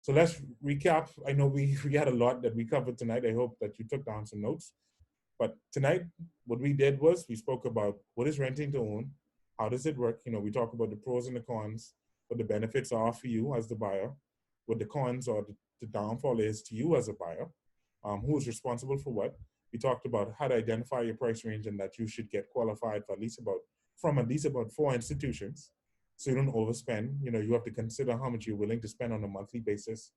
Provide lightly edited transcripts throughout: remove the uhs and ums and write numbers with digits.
So let's recap. I know we had a lot that we covered tonight. I hope that you took down some notes. But tonight, what we did was we spoke about what is renting to own, how does it work? We talk about the pros and the cons, what the benefits are for you as the buyer, what the cons or the downfall is to you as a buyer, who is responsible for what. We talked about how to identify your price range and that you should get qualified for at least about four institutions, so you don't overspend. You have to consider how much you're willing to spend on a monthly basis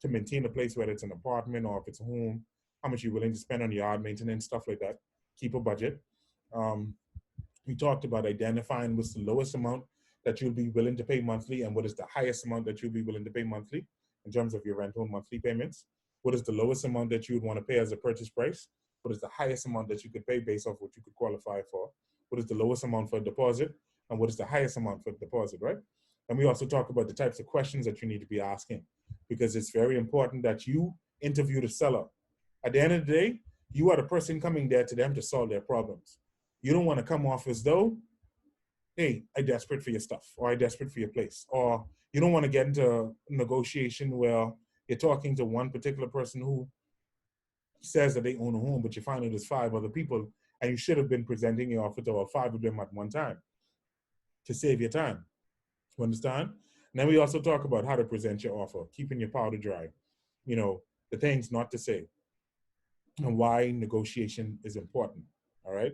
to maintain a place, whether it's an apartment or if it's a home, how much you're willing to spend on yard maintenance, stuff like that. Keep a budget. Um, we talked about identifying what's the lowest amount that you'll be willing to pay monthly and what is the highest amount that you'll be willing to pay monthly in terms of your rental monthly payments. What is the lowest amount that you would want to pay as a purchase price? What is the highest amount that you could pay based off what you could qualify for? What is the lowest amount for a deposit? And what is the highest amount for a deposit, right? And we also talk about the types of questions that you need to be asking, because it's very important that you interview the seller. At the end of the day, you are the person coming there to them to solve their problems. You don't want to come off as though, hey, I desperate for your stuff, or I desperate for your place. Or you don't want to get into a negotiation where you're talking to one particular person who says that they own a home, but you find out there's five other people, and you should have been presenting your offer to all five of them at one time to save your time. You understand? And then we also talk about how to present your offer, keeping your powder dry, the things not to say, and why negotiation is important. All right.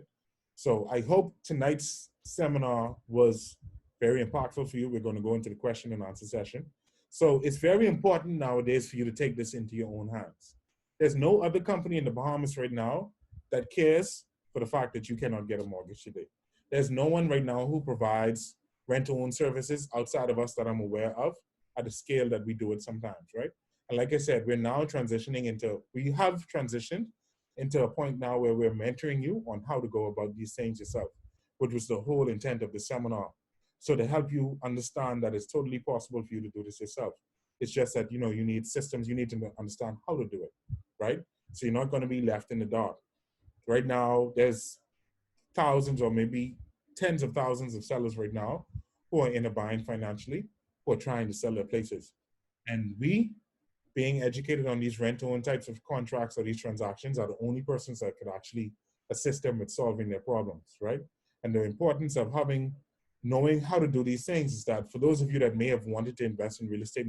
So I hope tonight's seminar was very impactful for you. We're going to go into the question and answer session. So it's very important nowadays for you to take this into your own hands. There's no other company in the Bahamas right now that cares for the fact that you cannot get a mortgage today. There's no one right now who provides rent-to-own services outside of us that I'm aware of at the scale that we do it sometimes, right? And like I said, we have transitioned into a point now where we're mentoring you on how to go about these things yourself, which was the whole intent of the seminar. So to help you understand that it's totally possible for you to do this yourself. It's just that, you need systems, you need to understand how to do it, right? So you're not going to be left in the dark. Right now, there's thousands or maybe tens of thousands of sellers right now who are in a bind financially, who are trying to sell their places. And we, being educated on these rent-to-own types of contracts or these transactions, are the only persons that could actually assist them with solving their problems, right? And the importance of knowing how to do these things is that for those of you that may have wanted to invest in real estate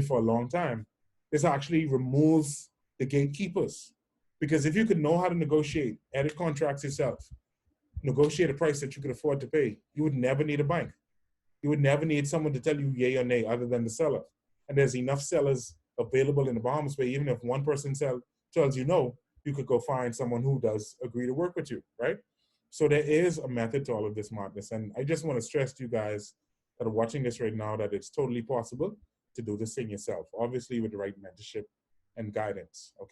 for a long time, this actually removes the gatekeepers. Because if you could know how to negotiate, edit contracts yourself, negotiate a price that you could afford to pay, you would never need a bank. You would never need someone to tell you yay or nay other than the seller. And there's enough sellers available in the Bahamas where even if one person tells you no, you could go find someone who does agree to work with you, right? So there is a method to all of this madness. And I just want to stress to you guys that are watching this right now that it's totally possible to do this thing yourself, obviously with the right mentorship and guidance. Okay.